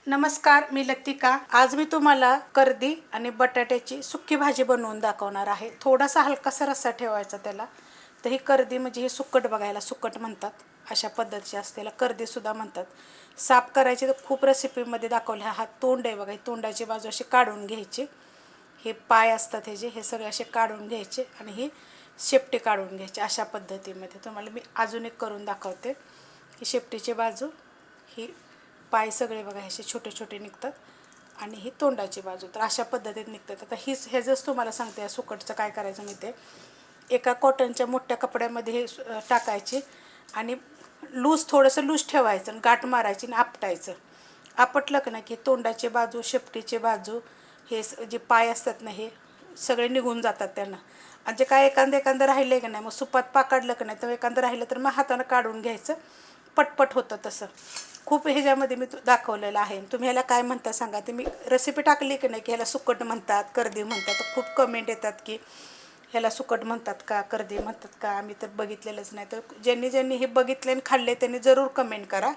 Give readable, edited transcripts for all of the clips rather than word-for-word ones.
नमस्कार, मी लतिका। आज मी तुम्हाला कर्दी आणि बटाट्याची सुक्की भाजी बनवून दाखवणार आहे। थोडासा हलकासा रस्सा ठेवायचा त्याला। तर ही कर्दी म्हणजे हे सुकट बघायला सुकट म्हणतात, अशा पद्धतीची असतेला कर्दी सुद्धा म्हणतात। साफ करायची तर खूप रेसिपीमध्ये दाखवले। हा तोंड आहे बघा, तोंडाची बाजू अशी काढून घ्यायची। हे पाय असतात ह्याचे, हे सगळे असे काढून घ्यायचे आणि ही शेपटी काढून घ्यायची। अशा पद्धतीमध्ये तुम्हाला मी अजून एक करून दाखवते। ही शेपटीची बाजू, ही पाय सगळे बघा असे छोटे छोटे निघतात आणि ही तोंडाची बाजू तर अशा पद्धतीत निघतात। आता हे जसं तुम्हाला सांगते या सुकटचं काय करायचं मी ते एका कॉटनच्या मोठ्या कपड्यामध्ये हे टाकायचे आणि थोडंसं लूज ठेवायचं आणि गाठ मारायची आणि आपटायचं। आपटलं की नाही की तोंडाची बाजू, शेपटीची बाजू, हे जे पाय असतात ना हे सगळे निघून जातात त्यांना। आणि जे काय एखादं राहिलं की नाही मग सुपात पाकडलं की नाही तर एखादं राहिलं तर मग हातानं काढून घ्यायचं, पटपट होतं तसं। खूप ह्याच्यामध्ये मी दाखवलेलं आहे। तुम्ही ह्याला काय म्हणता सांगा। ते मी रेसिपी टाकली की नाही की ह्याला सुकट म्हणतात, कर्दी म्हणतात, तर खूप कमेंट येतात की ह्याला सुकट म्हणतात का, कर्दी म्हणतात का। आम्ही तर बघितलेलंच नाही। तर ज्यांनी हे बघितले आणि खाल्ले त्यांनी जरूर कमेंट करा।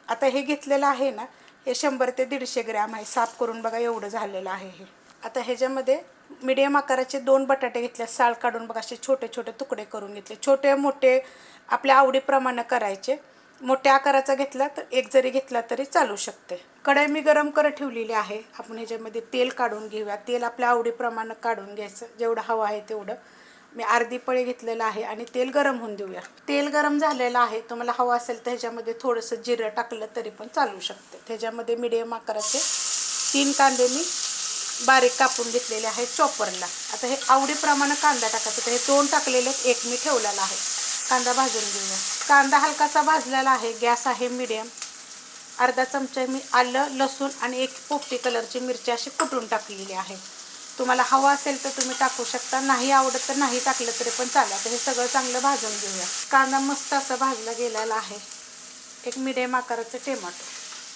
आता हे घेतलेलं आहे ना, हे 100 ते 150 ग्रॅम आहे। साफ करून बघा एवढं झालेलं आहे हे। आता ह्याच्यामध्ये मीडियम आकाराचे 2 बटाटे घेतले, साल काढून बघा असे छोटे छोटे तुकडे करून घेतले। छोटे मोठे आपल्या आवडीप्रमाणे करायचे। मोठ्या आकाराचा घेतला तर एक जरी घेतला तरी चालू शकते। कढई मी गरम करत ठेवलेली आहे। आपण ह्याच्यामध्ये तेल काढून घेऊया। तेल आपल्या आवडीप्रमाणे काढून घ्यायचं, जेवढं हवं आहे तेवढं। मी अर्धी पळी घेतलेलं आहे आणि तेल गरम होऊन देऊया। तेल गरम झालेलं आहे। तुम्हाला हवं असेल तर ह्याच्यामध्ये थोडंसं जिरं टाकलं तरी पण चालू शकते। त्याच्यामध्ये मीडियम आकाराचे 3 कांदे मी बारीक कापून घेतलेले आहे चॉपरला। आता हे आवडीप्रमाणे कांदा टाकायचा। तर हे 2 टाकलेले, एक मी ठेवलेला आहे। कांदा भाजून घेऊया। कांदा हलकासा भाजलेला आहे। गॅस आहे मीडियम। अर्धा चमचा मी आलं, लसूण आणि एक पोपटी कलरची मिरची अशी कुटून टाकलेली आहे। तुम्हाला हवं असेल तर तुम्ही टाकू शकता, नाही आवडत तर नाही टाकलं तरी पण चालेल। तर हे सगळं चांगलं भाजून घेऊया। कांदा मस्त असा भाजला गेलेला आहे। एक मीडियम आकाराचं टोमॅटो,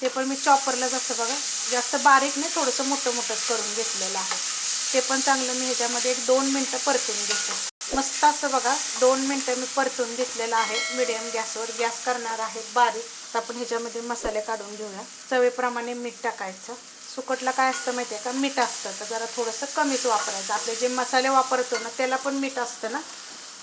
ते पण मी चॉपरला जसं बघा जास्त बारीक नाही, थोडंसं मोठं मोठंच करून घेतलेलं आहे। ते पण चांगलं मी ह्याच्यामध्ये 1-2 मिनटं परतून घेते। मस्त असं बघा 2 मिनटं मी परतून घेतलेलं आहे मीडियम गॅसवर। गॅस करणार आहे बारीक। आपण ह्याच्यामध्ये मसाले काढून घेऊया। चवीप्रमाणे मीठ टाकायचं। सुकटला काय असतं माहिती आहे का, मीठ असतं तर जरा थोडंसं कमीच वापरायचं। आपले जे मसाले वापरतो ना त्याला पण मीठ असतं ना,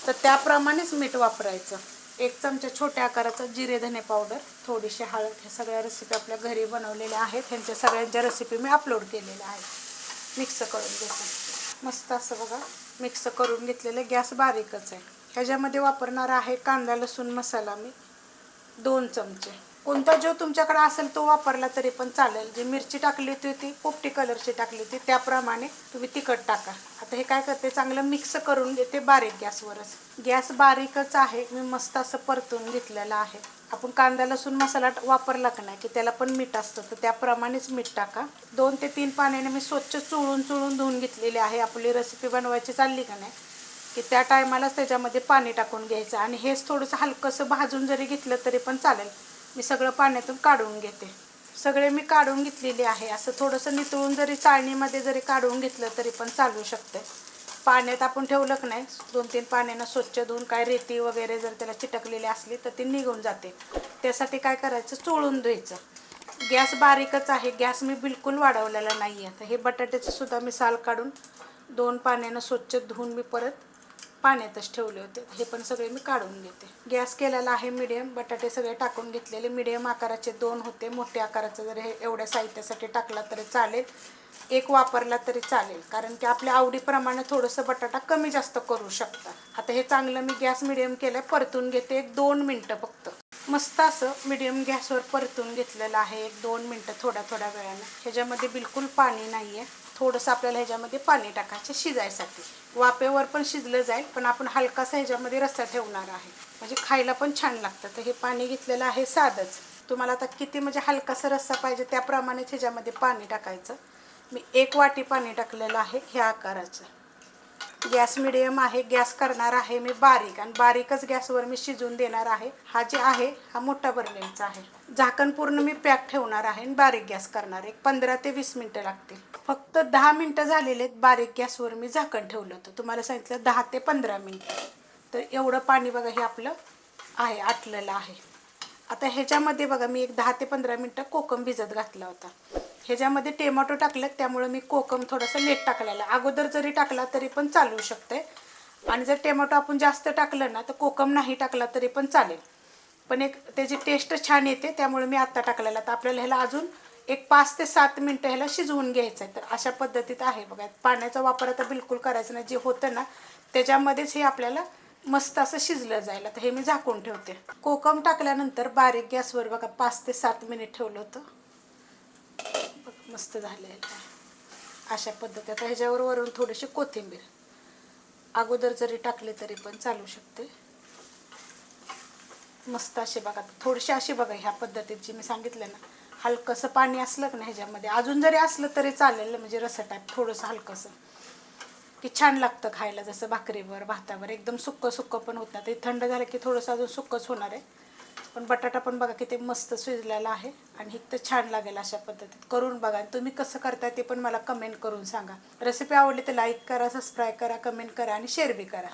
तर त्याप्रमाणेच मीठ वापरायचं। 1 चमचा छोट्या आकाराचा जिरे धने पावडर, थोडीशी हळद। ह्या सगळ्या रेसिपी आपल्या घरी बनवलेल्या आहेत। ह्यांच्या सगळ्यांच्या रेसिपी मी अपलोड केलेल्या आहेत। मिक्स करून घेते मस्त असं बघा। मिक्स करून घेतलेलं, गॅस बारीकच आहे। ह्याच्यामध्ये वापरणार आहे कांदा लसूण मसाला मी 2 चमचे। कोणता जो तुमच्याकडे असेल तो वापरला तरी पण चालेल। जी मिरची टाकली होती ती पोपटी कलरची टाकली होती, त्याप्रमाणे तुम्ही तिखट टाका। आता हे काय करते, चांगलं मिक्स करून घेते बारीक गॅसवरच। गॅस बारीकच आहे। मी मस्त असं परतून घेतलेलं आहे। आपण कांदा लसूण मसाला वापरला का नाही की त्याला पण मीठ असतं, तर त्याप्रमाणेच मीठ टाका। 2 ते 3 पाण्याने मी स्वच्छ चुळून धुवून घेतलेली आहे। आपली रेसिपी बनवायची चालली का नाही की त्या टायमालाच त्याच्यामध्ये पाणी टाकून घ्यायचं आणि हेच थोडंसं हलकंसं भाजून जरी घेतलं तरी पण चालेल। मी सगळं पाण्यातून काढून घेते। सगळे मी काढून घेतलेले आहे। असं थोडंसं नितळून जरी चाळणीमध्ये जरी काढून घेतलं तरी पण चालू शकते। पाण्यात आपण ठेवलं की नाही 2-3 पाण्यानं स्वच्छ धुवून, काय रेती वगैरे जर त्याला चिटकलेली असली तर ती निघून जाते। त्यासाठी काय करायचं, चोळून द्यायचं। गॅस बारीकच आहे। गॅस मी बिलकुल वाढवलेला नाही आहे। तर हे बटाट्याचं सुद्धा मी साल काढून 2 पाण्यानं स्वच्छ धुवून मी परत पाण्यातच ठेवले होते। हे पण सगळे मी काढून घेते। गॅस केलेला आहे मीडियम। बटाटे सगळे टाकून घेतलेले। मीडियम आकाराचे 2 होते। मोठ्या आकाराचं जर हे एवढ्या साहित्यासाठी टाकला तरी चालेल, एक वापरला तरी चालेल, कारण की आपल्या आवडीप्रमाणे थोडंसं बटाटा कमी जास्त करू शकता। आता हे चांगलं मी गॅस मीडियम केलं, परतून घेते 1-2 मिनटं फक्त। मस्त असं मीडियम गॅसवर परतून घेतलेलं आहे 1-2 मिनटं थोड्या वेळानं। ह्याच्यामध्ये बिलकुल पाणी नाही आहे। थोडंसं आपल्याला ह्याच्यामध्ये पाणी टाकायचं शिजायसाठी। वाफेवर पण शिजलं जाईल, पण आपण हलकासा ह्याच्यामध्ये रस्सा ठेवणार आहे म्हणजे खायला पण छान लागतं। तर हे पाणी घेतलेलं आहे साधंच। तुम्हाला आता किती म्हणजे हलकासा रस्सा पाहिजे त्याप्रमाणेच ह्याच्यामध्ये पाणी टाकायचं। मी 1 वाटी पाणी टाकलेलं आहे ह्या आकाराचं। गॅस मीडियम आहे। गॅस करणार आहे मी बारीक आणि बारीकच गॅसवर मी शिजून देणार आहे। हा जे आहे हा मोठा बर्नरचा आहे। झाकण पूर्ण मी पॅक ठेवणार आहे आणि बारीक गॅस करणार आहे। 15 ते 20 मिनटं लागतील। फक्त 10 मिनटं झालेले आहेत बारीक गॅसवर मी झाकण ठेवलं होतं। तुम्हाला सांगितलं 10 ते 15 मिनटं। तर एवढं पाणी बघा हे आपलं आहे आटलेलं आहे। आता ह्याच्यामध्ये बघा मी एक 10 ते 15 मिनटं कोकम भिजत घातला होता. ह्याच्यामध्ये टोमॅटो टाकलं त्यामुळे मी कोकम थोडासा लेट टाकलेला. अगोदर जरी टाकला तरी पण चालू शकते. आणि जर टोमॅटो आपण जास्त टाकलं ना तर कोकम नाही टाकला तरी पण चालेल. पण एक त्याची टेस्ट छान येते त्यामुळे मी आत्ता टाकलेला. तर आपल्याला ह्याला अजून एक 5 ते 7 मिनटं ह्याला शिजवून घ्यायचं आहे. तर अशा पद्धतीत आहे बघा. पाण्याचा वापर आता बिलकुल करायचा नाही. जे होतं ना त्याच्यामध्येच हे आपल्याला मस्त असं शिजलं जाईल. तर हे मी झाकून ठेवते. कोकम टाकल्यानंतर बारीक गॅसवर बघा 5 ते 7 मिनिट ठेवलं होतं. मस्त झालं आहे अशा पद्धतीत. आता ह्याच्यावर वरून थोडीशी कोथिंबीर अगोदर जरी टाकले तरी पण चालू शकते. मस्त असे बघा थोडीशी अशी बघा ह्या पद्धतीत जी मी सांगितलं ना हलकंसं पाणी असलं की नाही ह्याच्यामध्ये अजून जरी असलं तरी चालेल. म्हणजे रस्सा टाईप थोडंसं हलकंसं की छान लागतं खायला. जसं भाकरीवर भातावर एकदम सुक्कं सुक्कं पण होत नाही. ते थंड झालं की थोडंसं अजून सुक्कंच होणार आहे. पण बटाटा पण बघा किती मस्त शिजलेला आहे आणि इतकं छान लागेल. अशा पद्धतीत करून बघा. तुम्ही कसं करताय ते पण मला कमेंट करून सांगा. रेसिपी आवडली तर लाईक करा, सबस्क्राईब करा, कमेंट करा आणि शेअर बी करा.